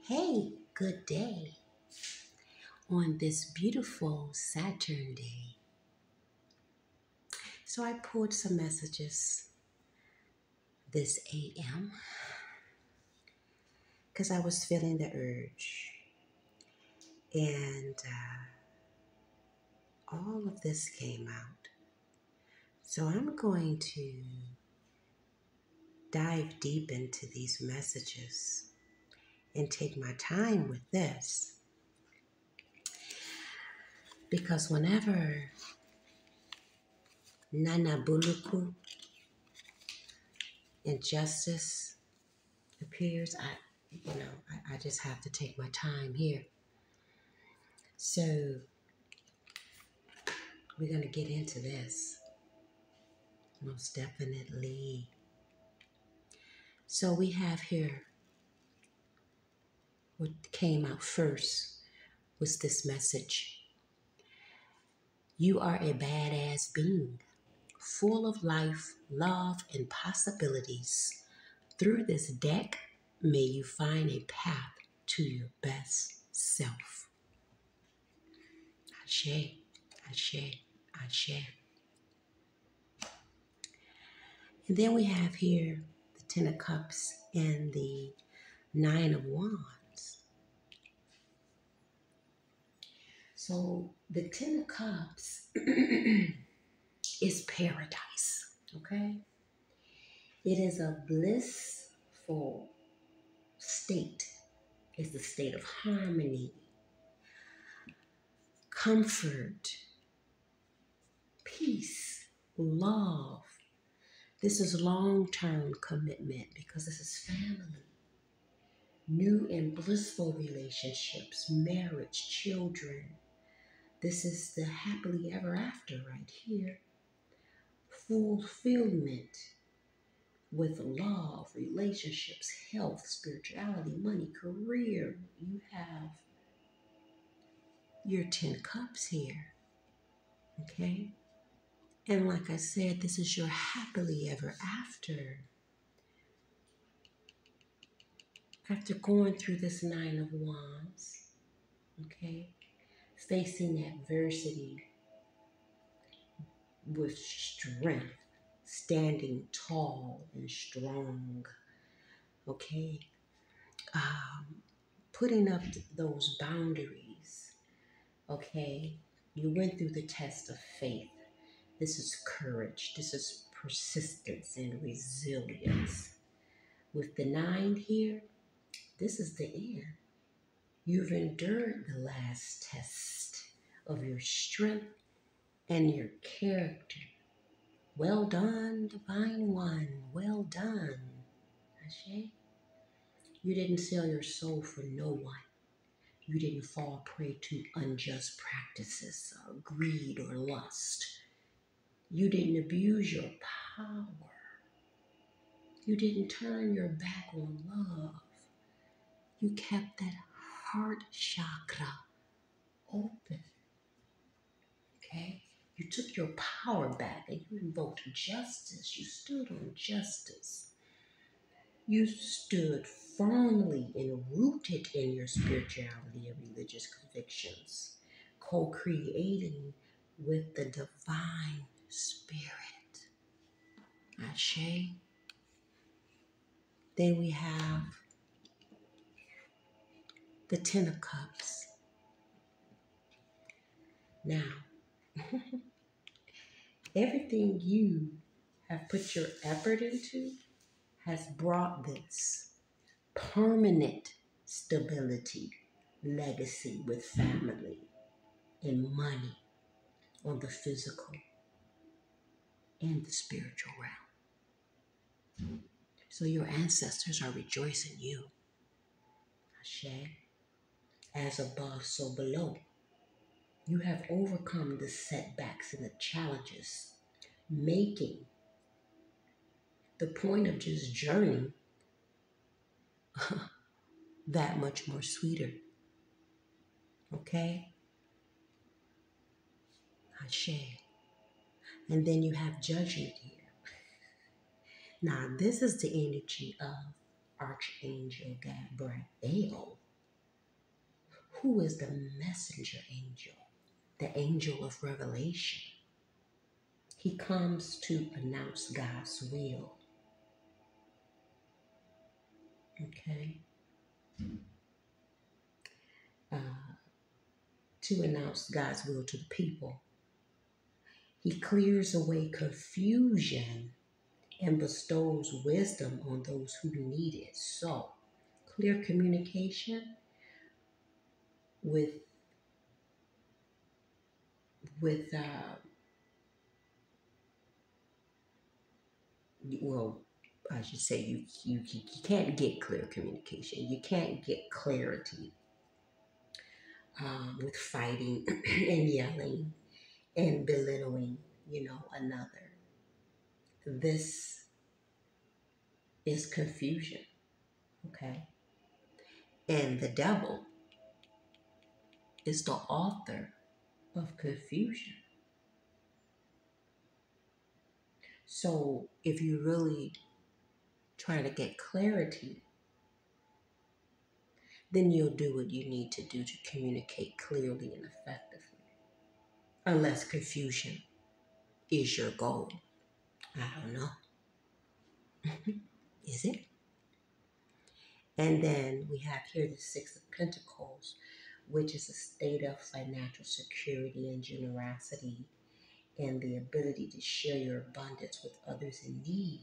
Hey, good day on this beautiful Saturn day. So I pulled some messages this AM because I was feeling the urge. And all of this came out. So I'm going to dive deep into these messages and take my time with this. Because whenever Nana Buluku, injustice appears, I just have to take my time here. So we're going to get into this, most definitely. So we have here, what came out first was this message. You are a badass being, full of life, love, and possibilities. Through this deck, may you find a path to your best self. Ashe, ashe, ashe. And then we have here the Ten of Cups and the Nine of Wands. So the Ten of Cups is paradise, okay? It is a blissful state. It's the state of harmony, comfort, peace, love. This is long-term commitment because this is family. New and blissful relationships, marriage, children. This is the happily ever after right here. Fulfillment with love, relationships, health, spirituality, money, career. You have your 10 cups here, okay? And like I said, this is your happily ever after. After going through this Nine of Wands, okay? Facing adversity with strength, standing tall and strong, okay? Putting up those boundaries, okay? You went through the test of faith. This is courage. This is persistence and resilience. With the 9 here, this is the end. You've endured the last test of your strength and your character. Well done, Divine One. Well done. Ashe? You didn't sell your soul for no one. You didn't fall prey to unjust practices, or greed, or lust. You didn't abuse your power. You didn't turn your back on love. You kept that heart chakra open. Okay? You took your power back and you invoked justice. You stood on justice. You stood firmly and rooted in your spirituality and religious convictions, co-creating with the divine spirit. Ashe. Then we have the Ten of Cups. Now, everything you have put your effort into has brought this permanent stability, legacy with family and money on the physical and the spiritual realm. So your ancestors are rejoicing you. Ashe. As above, so below. You have overcome the setbacks and the challenges, making the point of just journey that much more sweeter. Okay? Ashe. And then you have judgment here. Now, this is the energy of Archangel Gabriel. Who is the messenger angel? The angel of revelation. He comes to announce God's will. Okay? To announce God's will to the people. He clears away confusion and bestows wisdom on those who need it. So, clear communication with well, I should say you can't get clear communication. You can't get clarity with fighting and yelling and belittling, another. This is confusion, okay? And the devil is the author of confusion. So if you really trying to get clarity, then you'll do what you need to do to communicate clearly and effectively. Unless confusion is your goal. I don't know. Is it? And then we have here the Six of Pentacles, which is a state of financial security and generosity and the ability to share your abundance with others in need.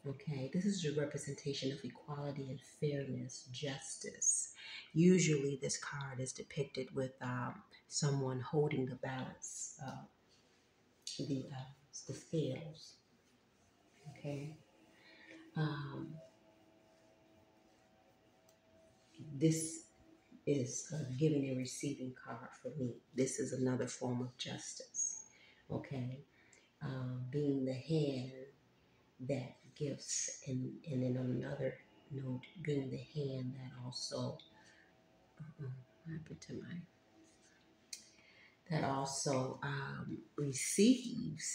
Okay, this is a representation of equality and fairness, justice. Usually this card is depicted with someone holding the balance, the scales. Okay. This is a giving and receiving card for me. This is another form of justice. Okay. Being the hand that gives, and then on another note, being the hand that also, what happened to my, that also receives.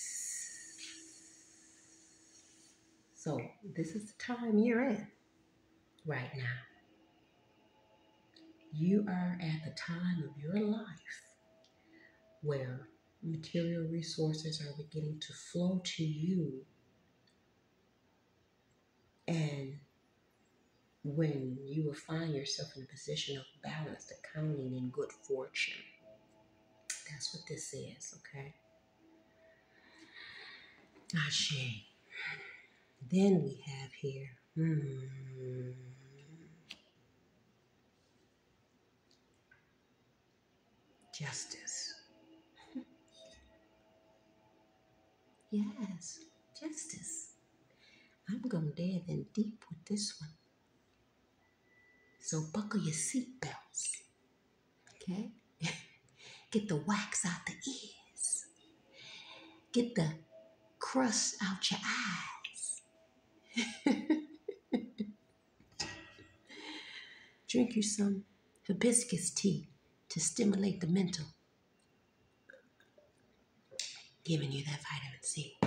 So this is the time you're in right now. You are at the time of your life where material resources are beginning to flow to you, and when you will find yourself in a position of balanced accounting and good fortune. That's what this is, okay? Ashe. Then we have here, justice. Yes, justice. I'm going to dive in deep with this one. So buckle your seatbelts, okay? Get the wax out the ears. Get the crust out your eyes. Drink you some hibiscus tea to stimulate the mental, giving you that vitamin C.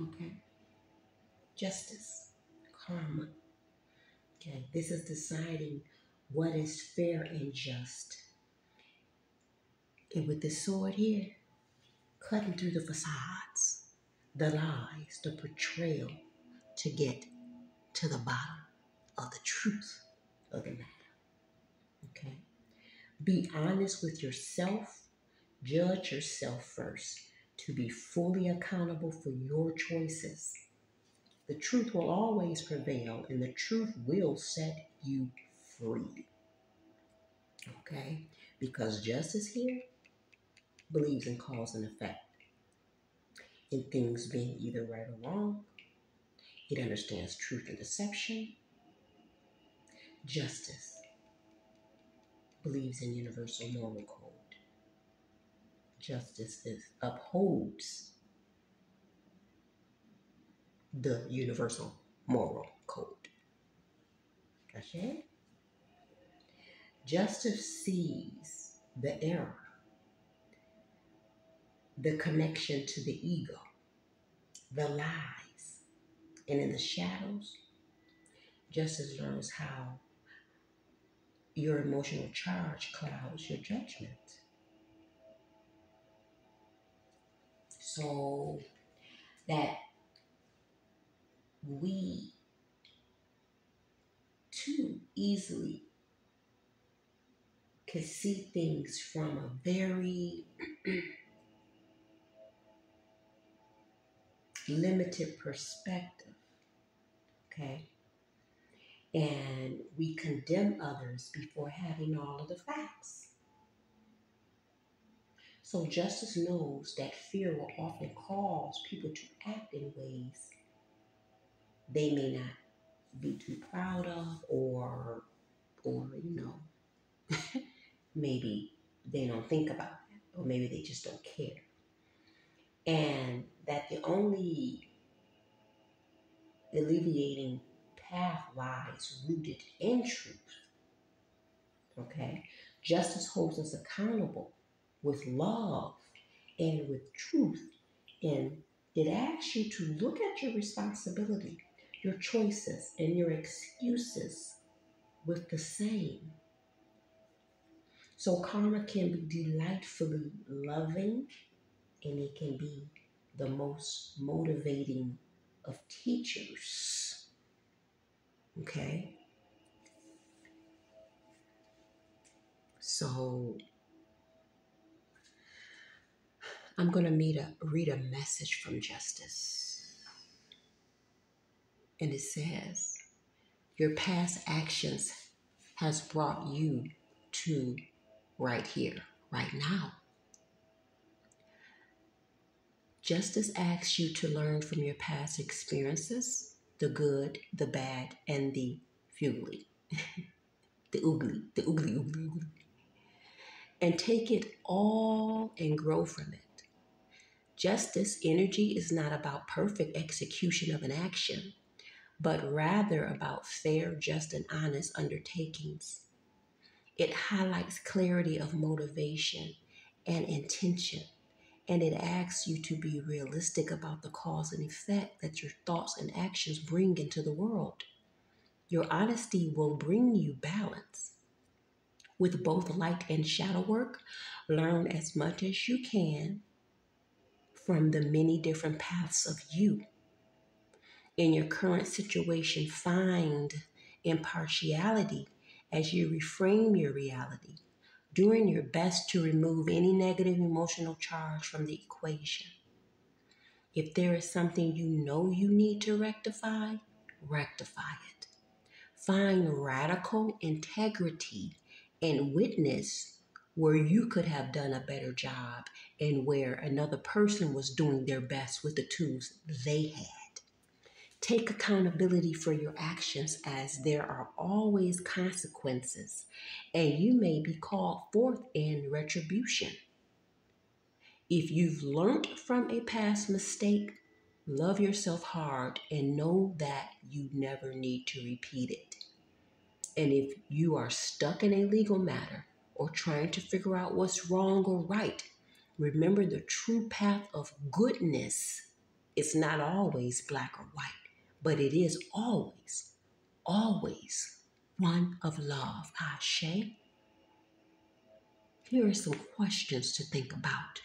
Okay? Justice, karma. Okay, this is deciding what is fair and just. And with this sword here, cutting through the facades, the lies, the portrayal to get to the bottom of the truth of the matter. Okay? Be honest with yourself. Judge yourself first to be fully accountable for your choices. The truth will always prevail, and the truth will set you free. Okay? Because justice here believes in cause and effect, in things being either right or wrong. It understands truth and deception. Justice believes in universal moral code. Justice upholds the universal moral code. Okay? Justice sees the error, the connection to the ego, the lies, and in the shadows, justice learns how your emotional charge clouds your judgment. So that we too easily can see things from a very limited perspective, okay? And we condemn others before having all of the facts. So justice knows that fear will often cause people to act in ways they may not be too proud of, or maybe they don't think about it, or maybe they just don't care. And that the only alleviating path lies rooted in truth. Okay? Justice holds us accountable with love and with truth. And it asks you to look at your responsibility, your choices, and your excuses with the same. So karma can be delightfully loving, and it can be the most motivating of teachers. Okay? So I'm going to read a message from Justice. And it says, your past actions has brought you to right here, right now. Justice asks you to learn from your past experiences, the good, the bad, and the fugly, the oogly, and take it all and grow from it. Justice energy is not about perfect execution of an action, but rather about fair, just, and honest undertakings. It highlights clarity of motivation and intention, and it asks you to be realistic about the cause and effect that your thoughts and actions bring into the world. Your honesty will bring you balance. With both light and shadow work, learn as much as you can from the many different paths of you. In your current situation, find impartiality as you reframe your reality, doing your best to remove any negative emotional charge from the equation. If there is something you know you need to rectify, rectify it. Find radical integrity and witness where you could have done a better job and where another person was doing their best with the tools they had. Take accountability for your actions, as there are always consequences, and you may be called forth in retribution. If you've learned from a past mistake, love yourself hard and know that you never need to repeat it. And if you are stuck in a legal matter or trying to figure out what's wrong or right, remember the true path of goodness is not always black or white, but it is always, always one of love. Ashe. Here are some questions to think about.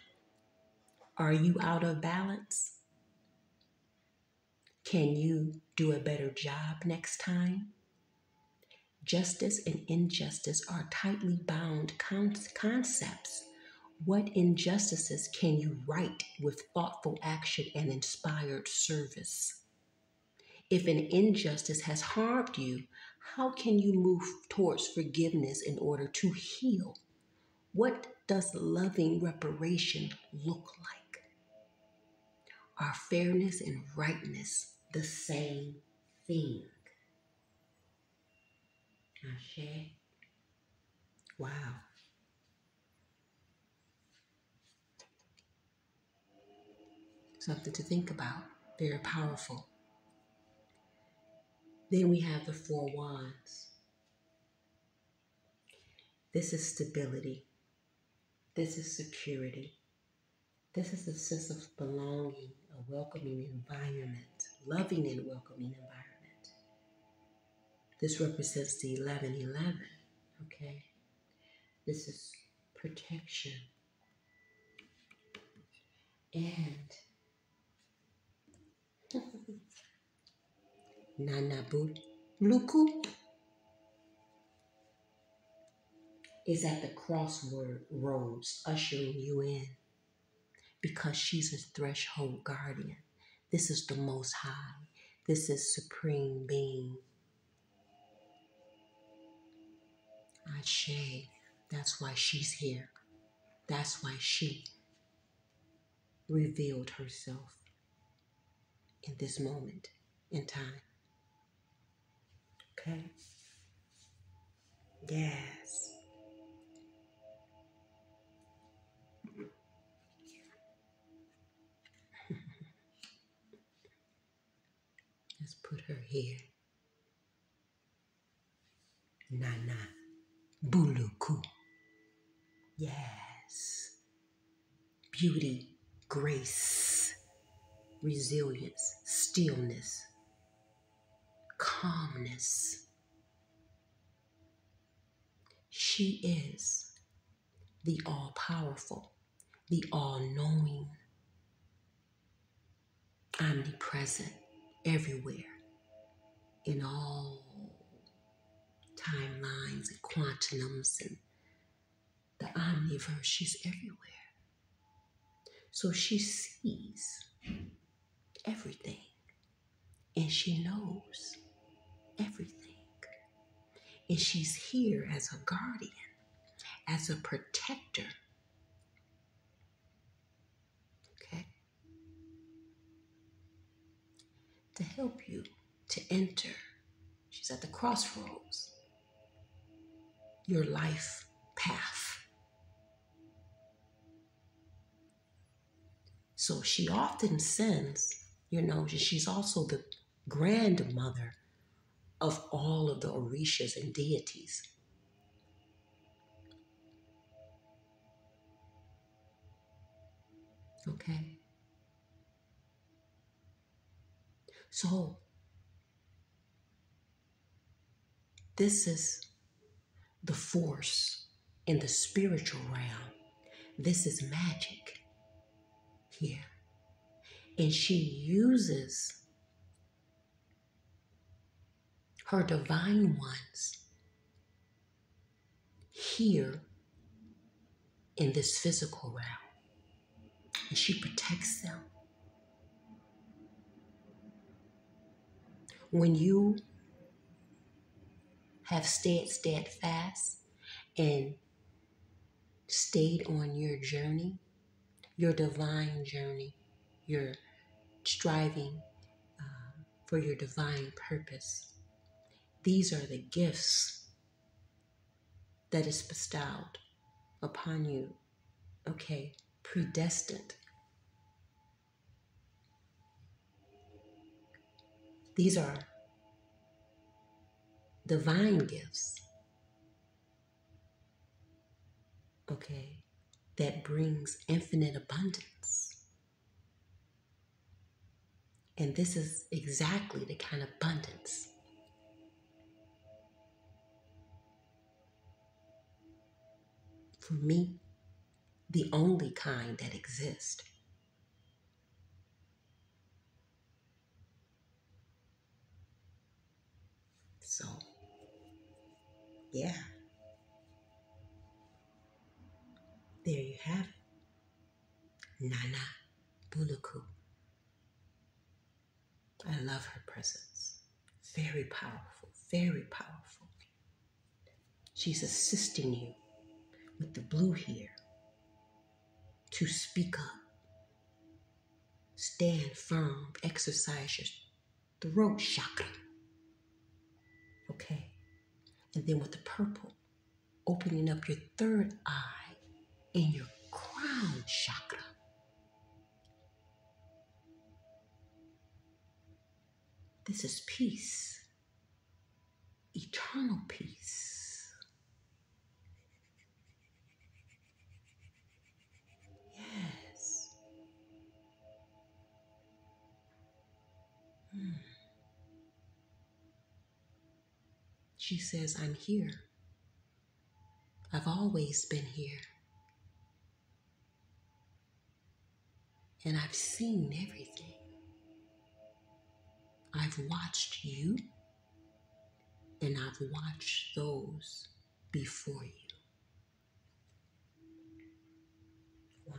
Are you out of balance? Can you do a better job next time? Justice and injustice are tightly bound concepts. What injustices can you right with thoughtful action and inspired service? If an injustice has harmed you, how can you move towards forgiveness in order to heal? What does loving reparation look like? Are fairness and rightness the same thing? Ashe. Wow. Something to think about. Very powerful. Then we have the Four Wands. This is stability. This is security. This is a sense of belonging, a welcoming environment, loving and welcoming environment. This represents the 1111. Okay? This is protection. And Nanabu Luku is at the crossroads ushering you in because she's a threshold guardian. This is the Most High. This is Supreme Being. Ashe. That's why she's here. That's why she revealed herself in this moment in time. Okay? Yes. Let's put her here. Nana Buluku. Yes. Beauty, grace, resilience, stillness, calmness. She is the all-powerful, the all-knowing, omnipresent, everywhere, in all timelines and quantumums and the omniverse. She's everywhere. So she sees everything and she knows everything. And she's here as a guardian, as a protector. Okay? To help you to enter. She's at the crossroads, your life path. So she often sends, she's also the grandmother of all of the orishas and deities. Okay? So this is the force in the spiritual realm. This is magic here. And she uses her divine ones here in this physical realm. And she protects them. When you have stayed steadfast and stayed on your journey, your divine journey, your striving for your divine purpose, these are the gifts that is bestowed upon you, okay, predestined. These are divine gifts, okay, that brings infinite abundance. And this is exactly the kind of abundance for me, the only kind that exists. So, yeah, there you have it. Nana Buluku. I love her presence. Very powerful, very powerful. She's assisting you with the blue here to speak up, stand firm, exercise your throat chakra. Okay. And then with the purple, opening up your third eye and your crown chakra. This is peace, eternal peace. Yes. She says, I'm here I've always been here, and I've seen everything. I've watched you, and I've watched those before you. Wow.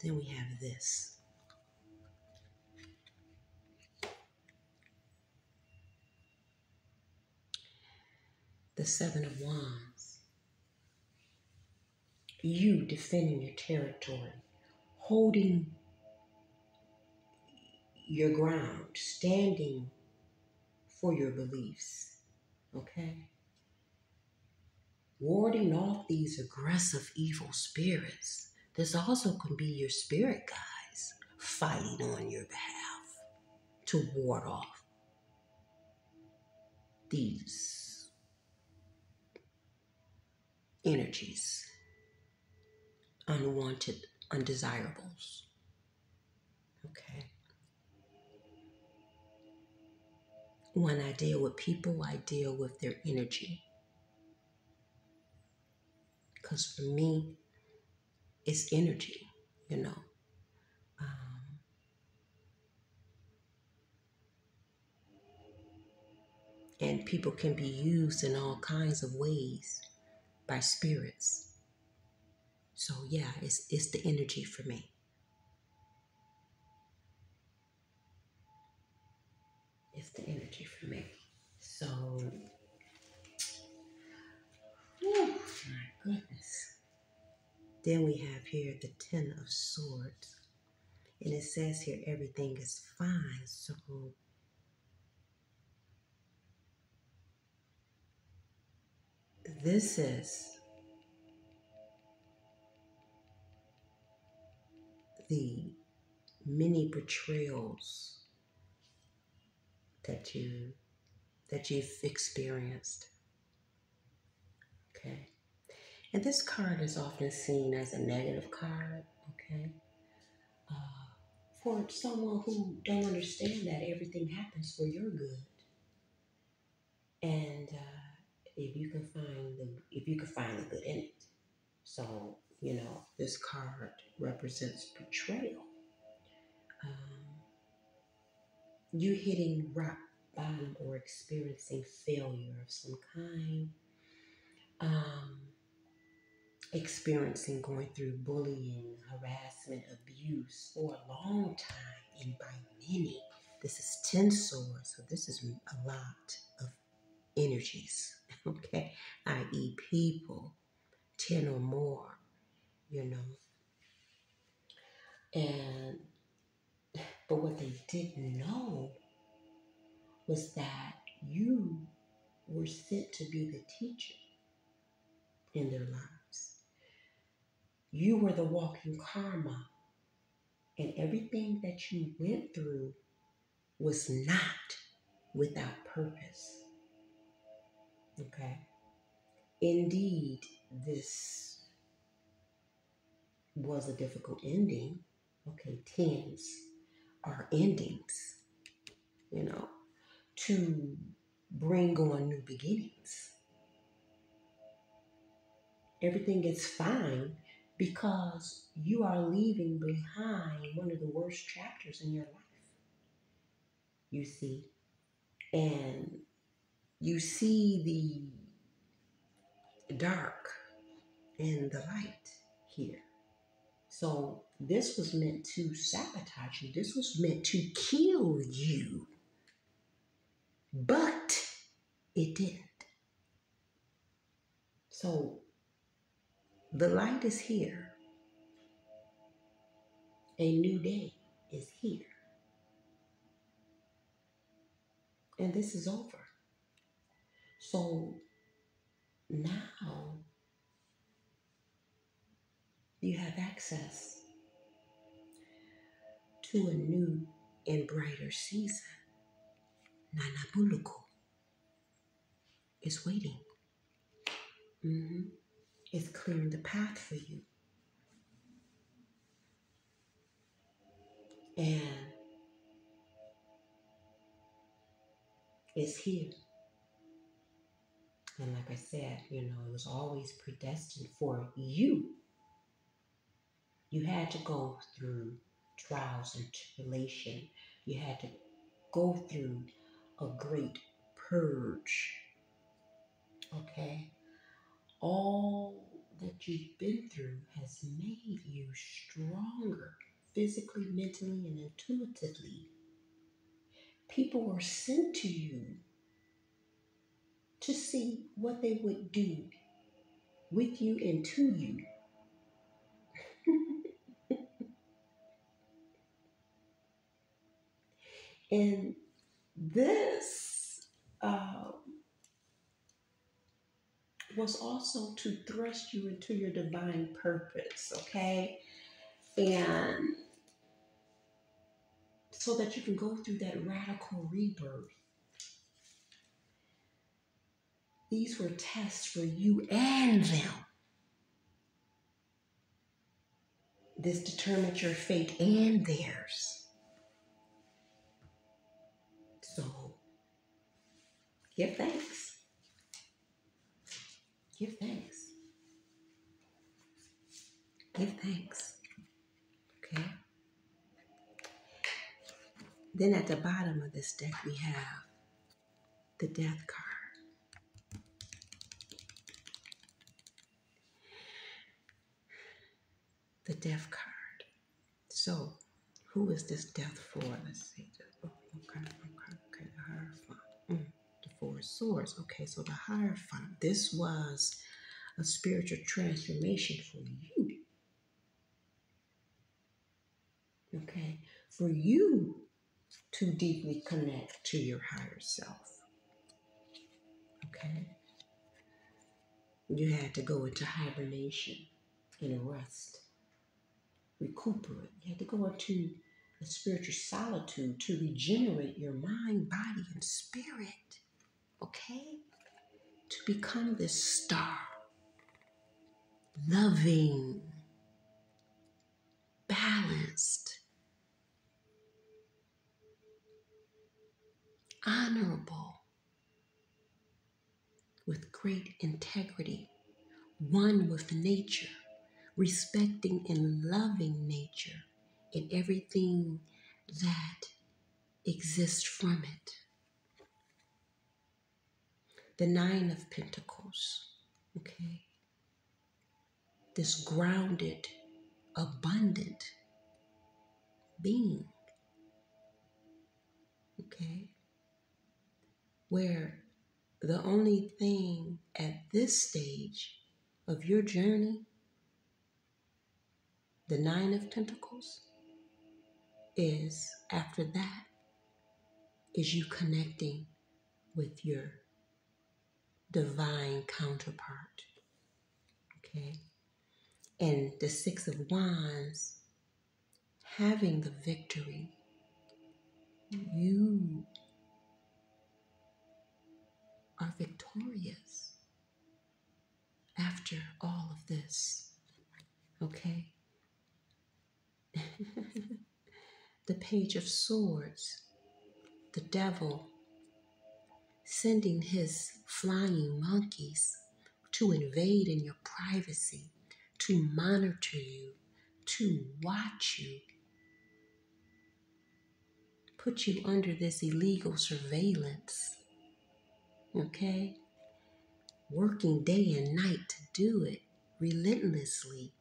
Then we have this. The Seven of Wands. You defending your territory, holding your ground, standing for your beliefs, okay? Warding off these aggressive evil spirits. This also can be your spirit guides fighting on your behalf to ward off these energies, unwanted, undesirables, okay? When I deal with people, I deal with their energy. Because for me, it's energy, you know. And people can be used in all kinds of ways by spirits. So yeah, it's the energy for me. It's the energy for me. So, whew, my goodness. Then we have here the Ten of Swords. And it says here everything is fine. So this is the many betrayals that you've experienced. Okay. And this card is often seen as a negative card, okay? For someone who don't understand that everything happens for your good. And if you can find the good in it. So, you know, this card represents betrayal. You hitting rock bottom or experiencing failure of some kind. Experiencing going through bullying, harassment, abuse for a long time, and by many. This is 10 swords, so this is a lot of energies, okay? I.e. people, 10 or more, you know. And, but what they didn't know was that you were sent to be the teacher in their lives. You were the walking karma, and everything that you went through was not without purpose. Okay? Indeed, this was a difficult ending. Okay, tens are endings, you know, to bring on new beginnings. Everything is fine because you are leaving behind one of the worst chapters in your life. You see, and you see the dark and the light here. So this was meant to sabotage you. This was meant to kill you. But it didn't. So the light is here. A new day is here. And this is over. So now you have access to a new and brighter season. Nanabuluku is waiting. It's clearing the path for you. And is here. And like I said, it was always predestined for you. You had to go through trials and tribulation. You had to go through a great purge. Okay? All that you've been through has made you stronger, physically, mentally, and intuitively. People were sent to you to see what they would do with you and to you. And this was also to thrust you into your divine purpose, okay? And so that you can go through that radical rebirth. These were tests for you and them. This determined your fate and theirs. So, give thanks. Give thanks. Give thanks. Okay? Then at the bottom of this deck, we have the Death card. The Death card. So, who is this death for? Let's see. Okay. The Hierophant. The Four of Swords. Okay, so the Hierophant. This was a spiritual transformation for you. Okay, for you to deeply connect to your higher self. Okay, you had to go into hibernation and rest, recuperate. You had to go into a spiritual solitude to regenerate your mind, body, and spirit. Okay, to become this star, loving, balanced, honorable, with great integrity, one with nature, respecting and loving nature and everything that exists from it. The Nine of Pentacles, okay? This grounded, abundant being, okay? Where the only thing at this stage of your journey, the Nine of Pentacles, is after that, is you connecting with your divine counterpart, okay? And the Six of Wands, having the victory. You are victorious after all of this, okay? The Page of Swords, the devil sending his flying monkeys to invade in your privacy, to monitor you, to watch you, put you under this illegal surveillance, okay? Working day and night to do it relentlessly.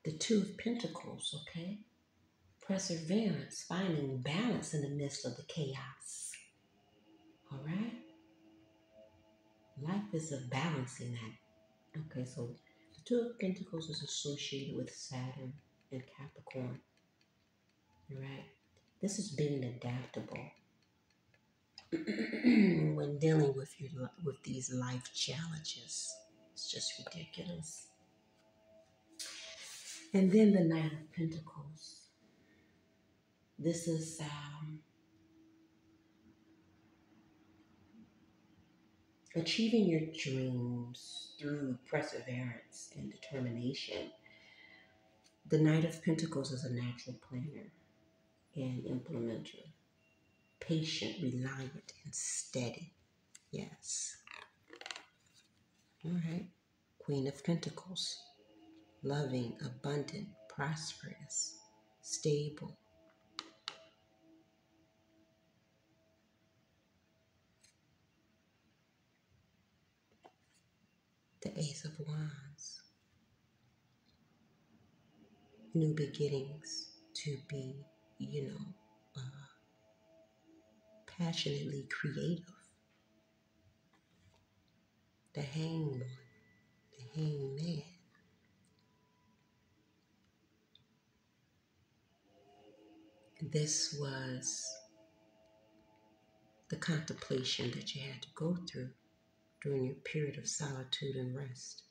The Two of Pentacles, okay? Perseverance, finding balance in the midst of the chaos. All right? Life is a balancing act. Okay, so the Two of Pentacles is associated with Saturn and Capricorn. All right? This is being adaptable when dealing with these life challenges. It's just ridiculous. And then the Knight of Pentacles. This is achieving your dreams through perseverance and determination. The Knight of Pentacles is a natural planner and implementer. patient, reliant, and steady. Yes. All right. Queen of Pentacles. Loving, abundant, prosperous, stable. The Ace of Wands. New beginnings to be, passionately creative. The Hanged One, the Hangman. This was the contemplation that you had to go through during your period of solitude and rest.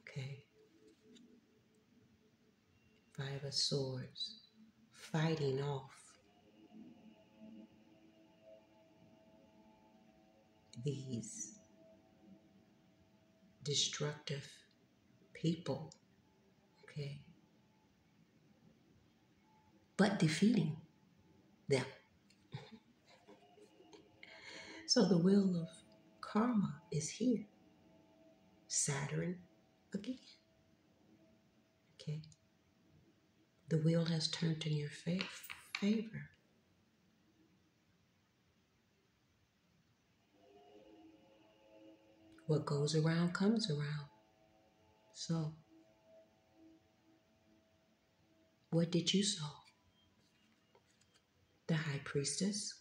Okay. Five of Swords. Fighting off these destructive people. Okay. But defeating them. So the wheel of karma is here. Saturn again. Okay. The wheel has turned in your favor. What goes around comes around. So, what did you sow? The High Priestess.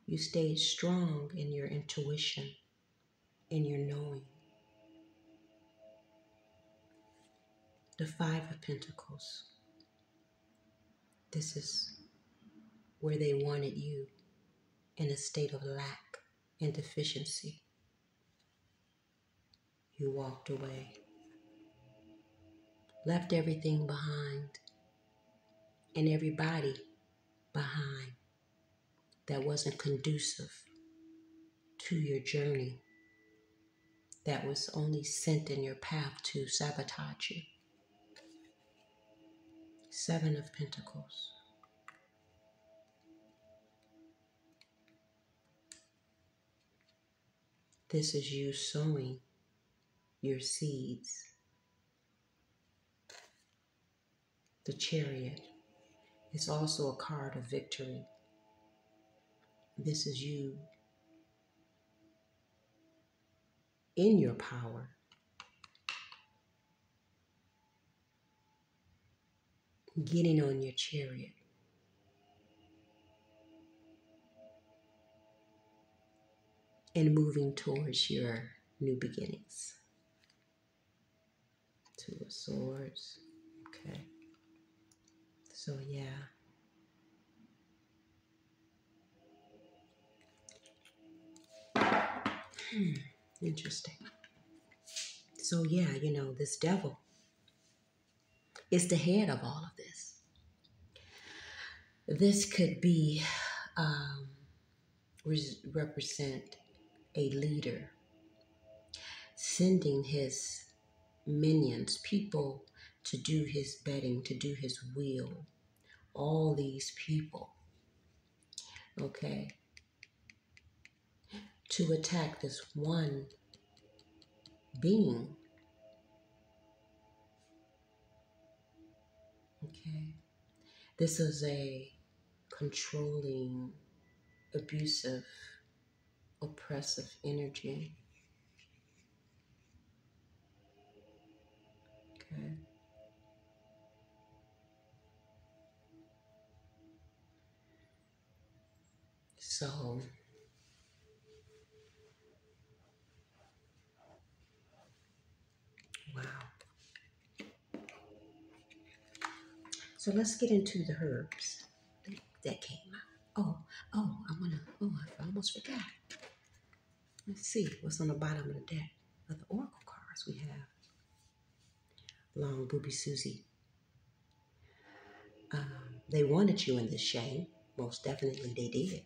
You stayed strong in your intuition, in your knowing. The Five of Pentacles. This is where they wanted you in a state of lack and deficiency. You walked away, left everything behind and everybody behind that wasn't conducive to your journey, that was only sent in your path to sabotage you. Seven of Pentacles. This is you sowing your seeds. The Chariot is also a card of victory. This is you in your power, getting on your chariot and moving towards your new beginnings. Two of Swords. Okay. So yeah. Interesting. So yeah, this devil is the head of all of this. This could be represent a leader sending his minions, people, to do his bidding, to do his will. All these people, okay, to attack this one being. Okay. This is a controlling, abusive, oppressive energy. Okay. So, wow. So let's get into the herbs that came out. I almost forgot. Let's see what's on the bottom of the deck of the oracle cards we have. Long Booby Susie. They wanted you in this shame. Most definitely they did.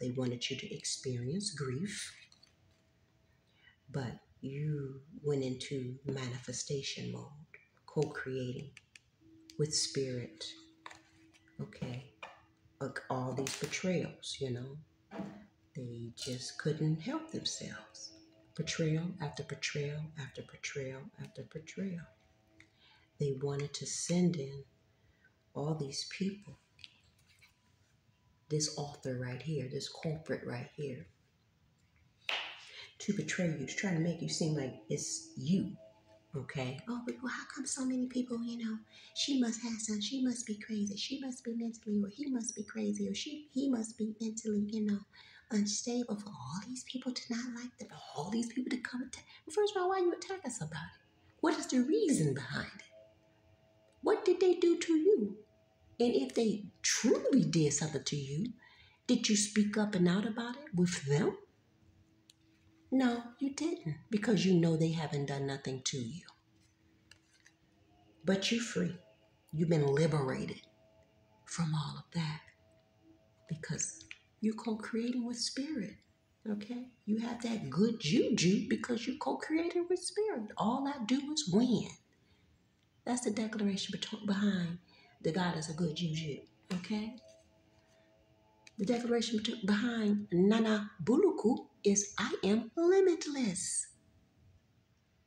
They wanted you to experience grief. But you went into manifestation mode, co-creating with spirit. Okay. all these betrayals, you know. They just couldn't help themselves. Betrayal after betrayal after betrayal after betrayal. They wanted to send in all these people, this author right here, this culprit right here, to betray you, to try to make you seem like it's you. Okay. Oh, but well, how come so many people, she must have some, she must be crazy. She must be mentally, or he must be crazy, or he must be mentally, unstable for all these people to not like them, all these people to come attack. Well, first of all, why are you attacking somebody? What is the reason behind it? What did they do to you? And if they truly did something to you, did you speak up and out about it with them? No, you didn't, because you know they haven't done nothing to you. But you're free. You've been liberated from all of that because you're co-creating with spirit. Okay? You have that good juju because you co-created with spirit. All I do is win. That's the declaration behind the God is a good juju. Okay? The declaration behind Nana Buluku is I am limitless.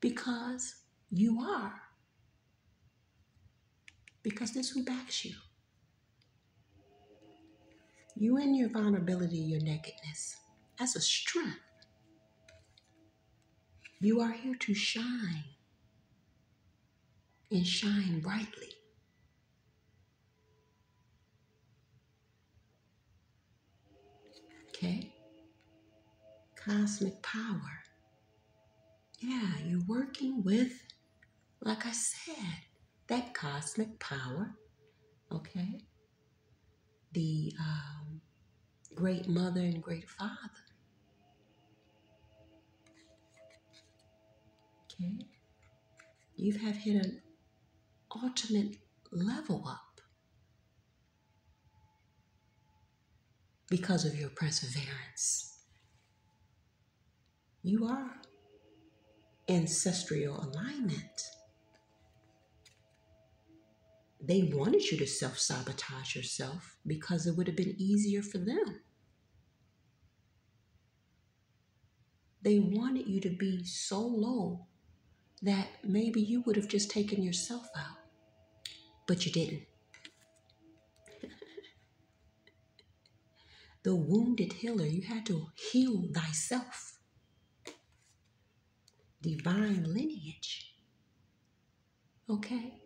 Because you are. Because this who backs you. You in your vulnerability, your nakedness. That's a strength. You are here to shine and shine brightly. Okay? Cosmic power. Yeah, you're working with, like I said, that cosmic power. Okay? The great mother and great father. Okay? You have hit an ultimate level up because of your perseverance. You are ancestral alignment. They wanted you to self-sabotage yourself because it would have been easier for them. They wanted you to be so low that maybe you would have just taken yourself out, but you didn't. The wounded healer, you had to heal thyself. Divine lineage. Okay?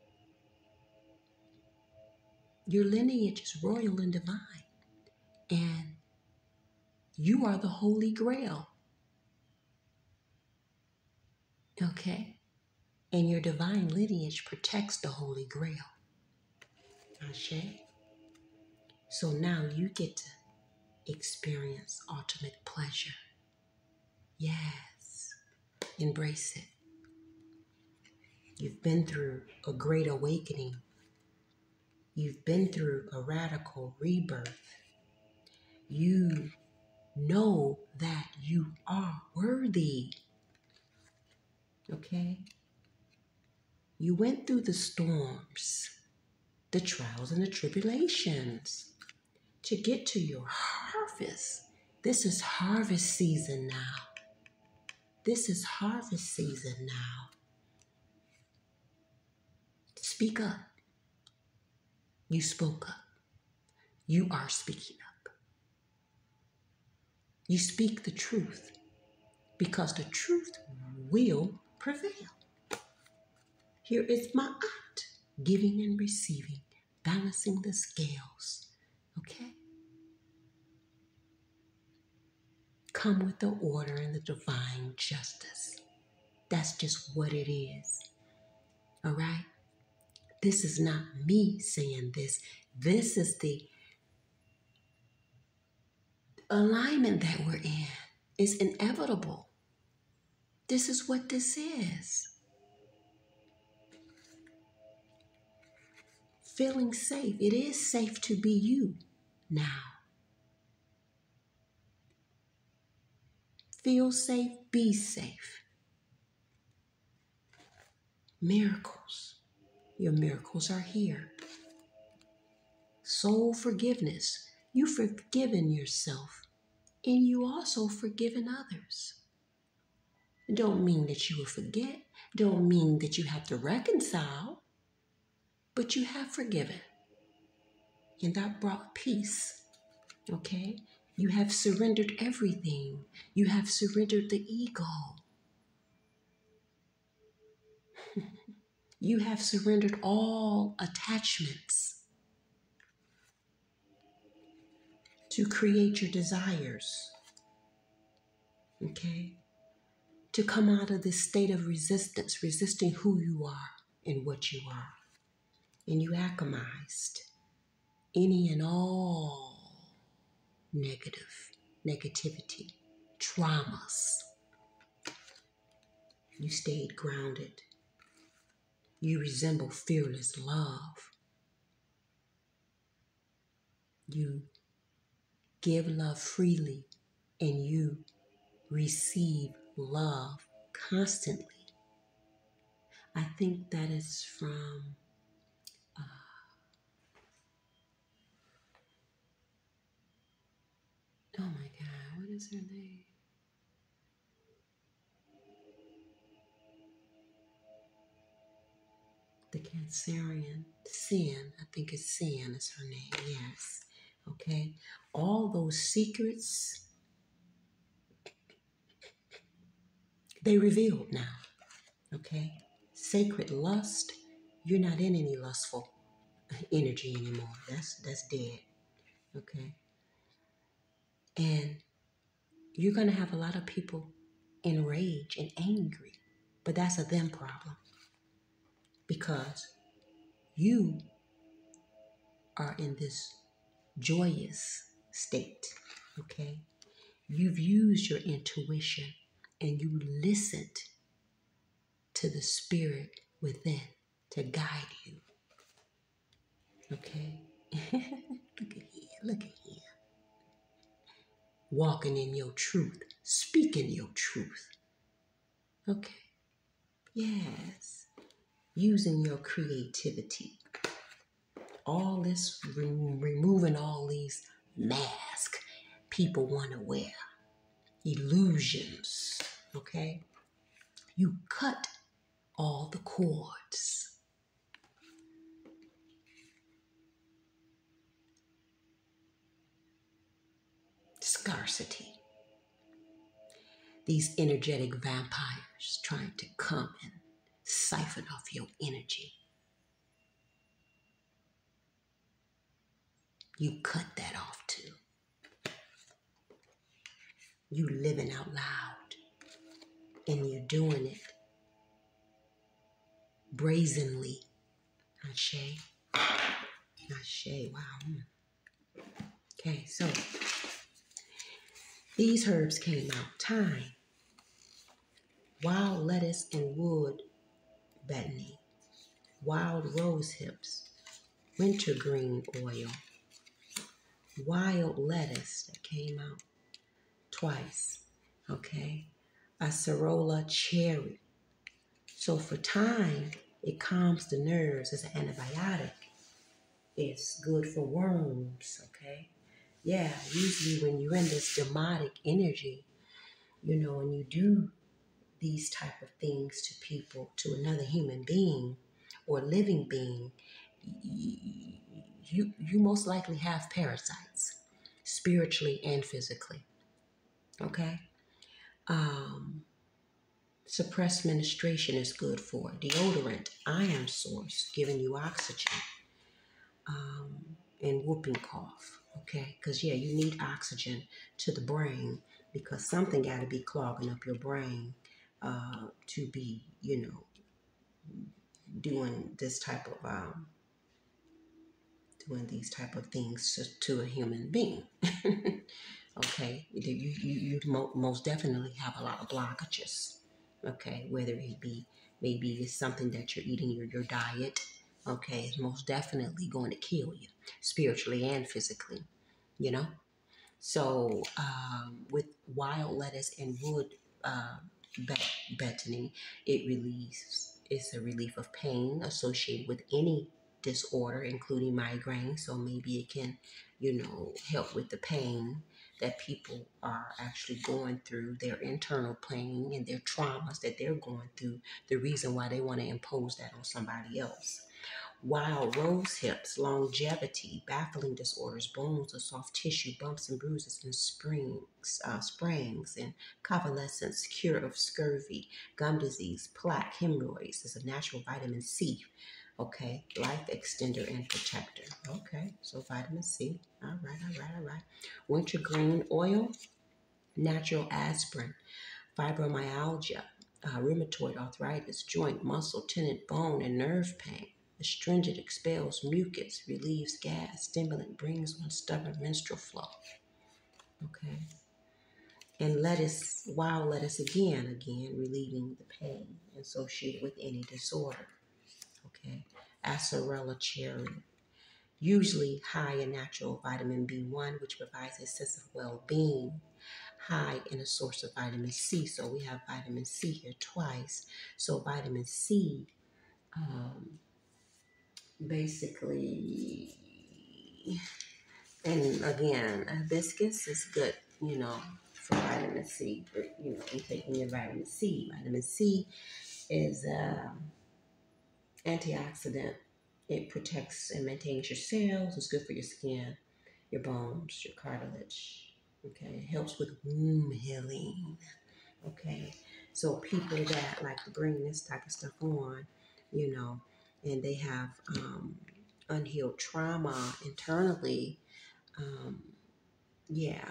Your lineage is royal and divine. And you are the Holy Grail. Okay? And your divine lineage protects the Holy Grail. Ashe? So now you get to experience ultimate pleasure. Yes. Embrace it. You've been through a great awakening. You've been through a radical rebirth. You know that you are worthy. Okay? You went through the storms, the trials and the tribulations to get to your harvest. This is harvest season now. This is harvest season now. Speak up. You spoke up. You are speaking up. You speak the truth because the truth will prevail. Here is my art, giving and receiving, balancing the scales. Okay? Come with the order and the divine justice. That's just what it is. All right? This is not me saying this. This is the alignment that we're in. It's inevitable. This is what this is. Feeling safe. It is safe to be you now. Feel safe, be safe. Miracles. Your miracles are here. Soul forgiveness. You've forgiven yourself and you also forgiven others. Don't mean that you will forget, don't mean that you have to reconcile, but you have forgiven. And that brought peace, okay? You have surrendered everything. You have surrendered the ego. You have surrendered all attachments to create your desires, okay? To come out of this state of resistance, resisting who you are and what you are. And you alchemized any and all negativity, traumas. You stayed grounded. You resemble fearless love. You give love freely and you receive love constantly. I think that is from, oh my God, what is her name? The Cancerian, Sin, I think it's Sin is her name, yes. Okay, all those secrets, they revealed now, okay? Sacred lust, you're not in any lustful energy anymore. That's dead, okay? And you're gonna have a lot of people enraged and angry, but that's a them problem because you are in this joyous state, okay? You've used your intuition and you listened to the spirit within to guide you, okay? Look at here. Walking in your truth, speaking your truth, okay? Yes. Using your creativity. All this, removing all these masks people want to wear, illusions, okay? You cut all the cords. Scarcity. These energetic vampires trying to come and siphon off your energy. You cut that off too. You living out loud and you're doing it brazenly. Ashe. Ashe. Wow. Okay, so these herbs came out. Thyme, wild lettuce and wood betony, wild rose hips, wintergreen oil, wild lettuce that came out twice, okay, acerola cherry. So for thyme, it calms the nerves as an antibiotic. It's good for worms, okay? Yeah, usually when you're in this demonic energy, and you do these type of things to people, to another human being or living being, you most likely have parasites, spiritually and physically, okay? Suppressed menstruation is good for deodorant, iron source, giving you oxygen, and whooping cough, okay? Because, yeah, you need oxygen to the brain because something got to be clogging up your brain to be, doing this type of, doing these type of things to a human being. Okay, you most definitely have a lot of blockages. Okay, whether it be maybe it's something that you're eating your diet. Okay, it's most definitely going to kill you spiritually and physically. You know, so with wild lettuce and wood betony, it's a relief of pain associated with any disorder, including migraine. So maybe it can, help with the pain that people are actually going through, their internal pain and their traumas that they're going through, the reason why they want to impose that on somebody else. Wild rose hips, longevity, baffling disorders, bones or soft tissue, bumps and bruises and sprains and convalescence, cure of scurvy, gum disease, plaque, hemorrhoids. Is a natural vitamin C. Okay, life extender and protector. Okay, so vitamin C. All right. Wintergreen oil, natural aspirin, fibromyalgia, rheumatoid arthritis, joint, muscle, tendon, bone, and nerve pain. Astringent expels mucus, relieves gas, stimulant, brings on stubborn menstrual flow. Okay. And lettuce, wild lettuce again, relieving the pain associated with any disorder. Okay. Acerella cherry, usually high in natural vitamin B1, which provides a sense of well-being. High in a source of vitamin C. So we have vitamin C here twice. So vitamin C, basically, and again, hibiscus is good, for vitamin C. For, in taking your vitamin C. Vitamin C is antioxidant. It protects and maintains your cells. It's good for your skin, your bones, your cartilage. Okay, it helps with womb healing. Okay, so people that like to bring this type of stuff on, and they have unhealed trauma internally, yeah,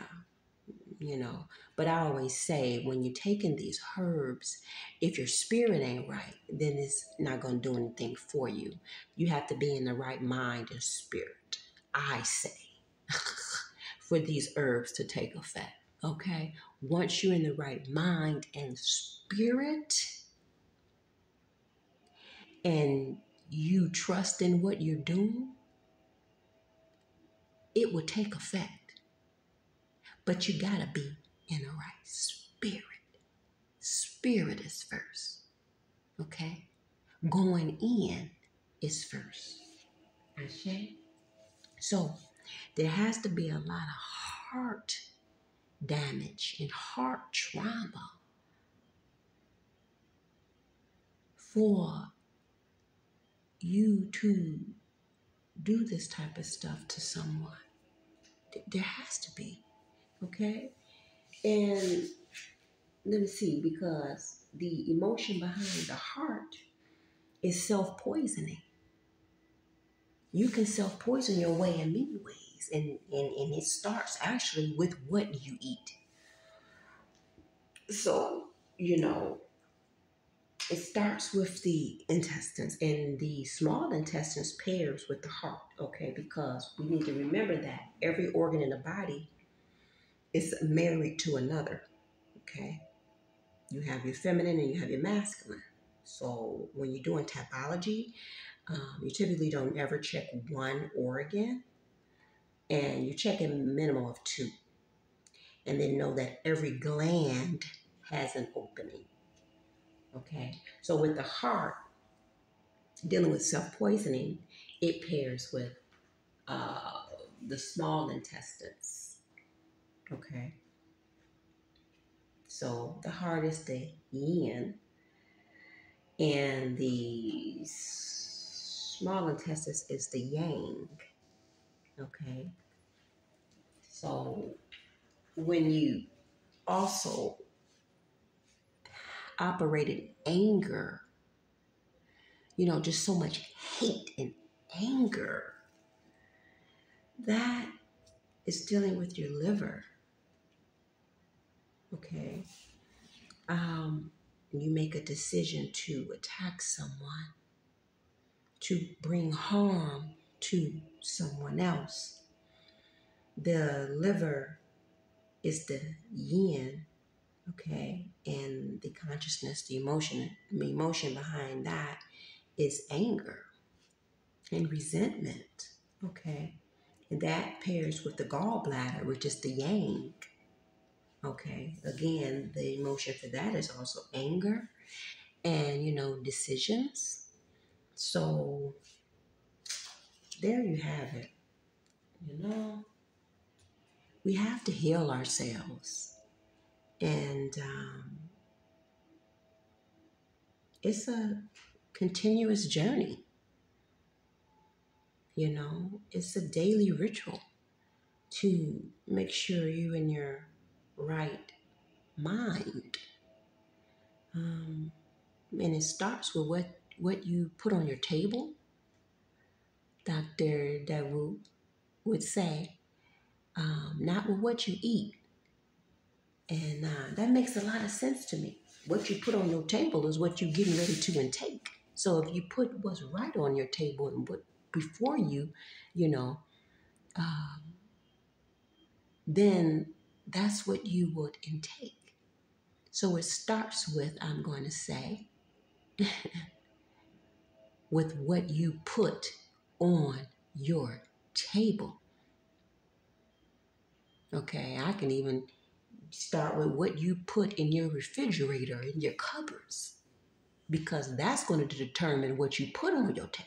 But I always say when you're taking these herbs, if your spirit ain't right, then it's not going to do anything for you. You have to be in the right mind and spirit, I say, for these herbs to take effect. Okay? Once you're in the right mind and spirit, and you trust in what you're doing, it will take effect. But you got to be in the right spirit. Spirit is first. Okay? Going in is first. Okay? So there has to be a lot of heart damage and heart trauma for you to do this type of stuff to someone. There has to be. Okay? And let me see, because the emotion behind the heart is self-poisoning. You can self-poison your way in many ways. And it starts actually with what you eat. So, it starts with the intestines, and the small intestines pairs with the heart, okay? Because we need to remember that every organ in the body is married to another, okay? You have your feminine and you have your masculine. So when you're doing typology, you typically don't ever check one organ, and you check a minimum of 2. And then know that every gland has an opening. Okay, so with the heart, dealing with self-poisoning, it pairs with the small intestines. Okay, so the heart is the yin, and the small intestines is the yang. Okay, so when you also operate in anger, just so much hate and anger, that is dealing with your liver. Okay. You make a decision to attack someone, to bring harm to someone else. The liver is the yin, okay, and the consciousness, the emotion behind that is anger and resentment, okay. And that pairs with the gallbladder, which is the yang. Okay, again, the emotion for that is also anger and, decisions. So there you have it. You know, we have to heal ourselves. And it's a continuous journey. You know, it's a daily ritual to make sure you're in your right mind. And it starts with what you put on your table. Dr. Dawu would say, not with what you eat. And that makes a lot of sense to me. What you put on your table is what you're getting ready to intake. So if you put what's right on your table and what before you, you know, then that's what you would intake. So it starts with, I'm going to say, with what you put on your table. Okay, I can even start with what you put in your refrigerator, in your cupboards, because that's going to determine what you put on your table.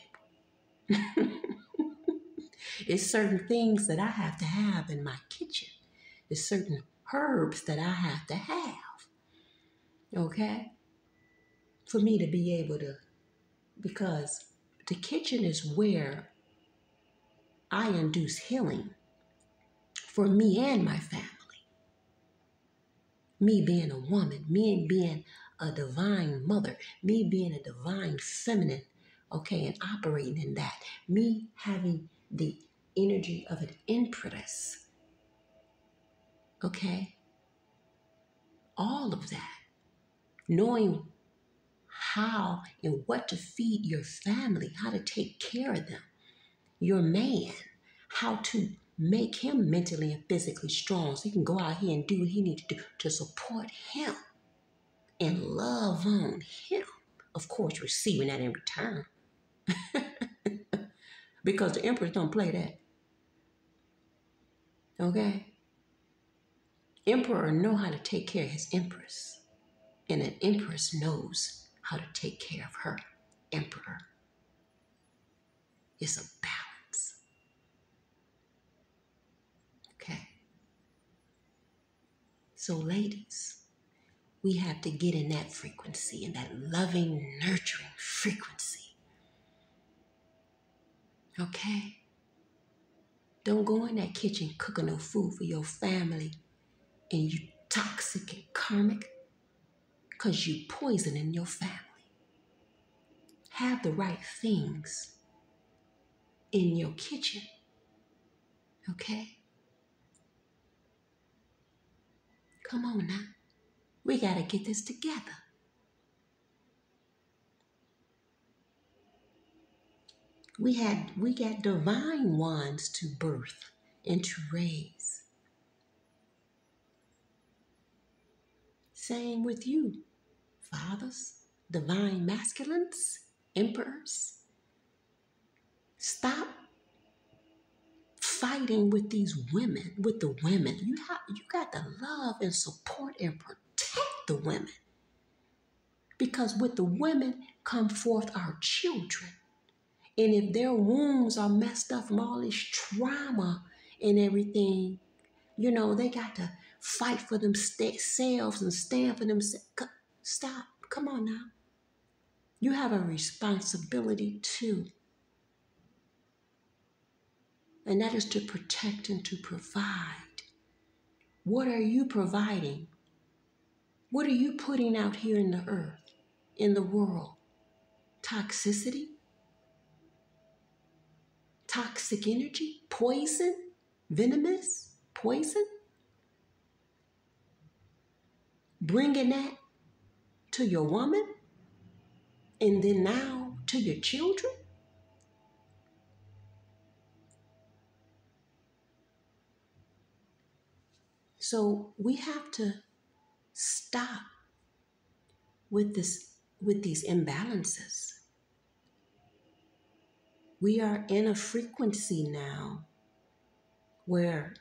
It's certain things that I have to have in my kitchen. It's certain herbs that I have to have, okay, for me to be able to, because the kitchen is where I induce healing for me and my family. Me being a woman, me being a divine mother, me being a divine feminine, okay, and operating in that, me having the energy of an empress, okay, all of that, knowing how and what to feed your family, how to take care of them, your man, how to make him mentally and physically strong so he can go out here and do what he needs to do to support him and love on him. Of course, receiving that in return. Because the empress don't play that. Okay? Emperor know how to take care of his empress. And an empress knows how to take care of her emperor. It's a balance. Okay? So ladies, we have to get in that frequency, in that loving, nurturing frequency. Okay? Don't go in that kitchen cooking no food for your family and you toxic and karmic because you poisoning your family. Have the right things in your kitchen. Okay? Come on now. We got to get this together. We got divine ones to birth and to raise. Same with you, fathers, divine masculines, emperors. Stop fighting with these women, with the women. You got to love and support and protect the women. Because with the women come forth our children. And if their wombs are messed up from all this trauma and everything, you know, they got to fight for themselves and stand for themselves. Stop. Come on now. You have a responsibility too. And that is to protect and to provide. What are you providing? What are you putting out here in the earth, in the world? Toxicity? Toxic energy? Poison? Venomous? Poison? Bringing that to your woman? And then now to your children? So we have to stop with these imbalances. We are in a frequency now where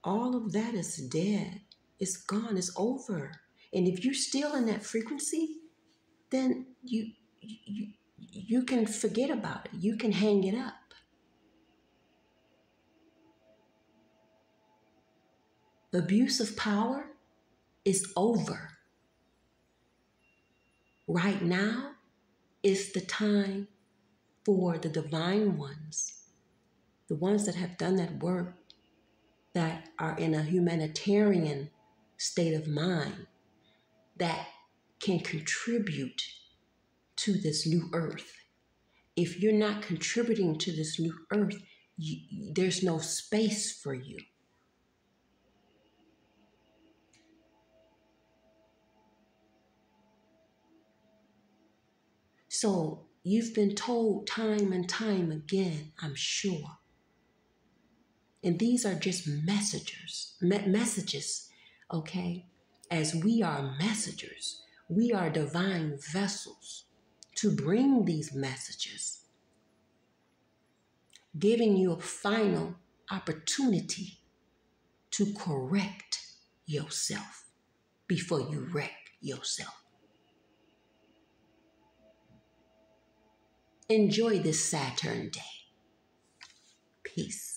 all of that is dead. It's gone. It's over. And if you're still in that frequency, then you can forget about it. You can hang it up. Abuse of power is over. Right now is the time for the divine ones, the ones that have done that work, that are in a humanitarian state of mind, that can contribute to this new earth. If you're not contributing to this new earth, there's no space for you. So you've been told time and time again, I'm sure. And these are just messages, okay? As we are messengers, we are divine vessels to bring these messages, giving you a final opportunity to correct yourself before you wreck yourself. Enjoy this Saturn day. Peace.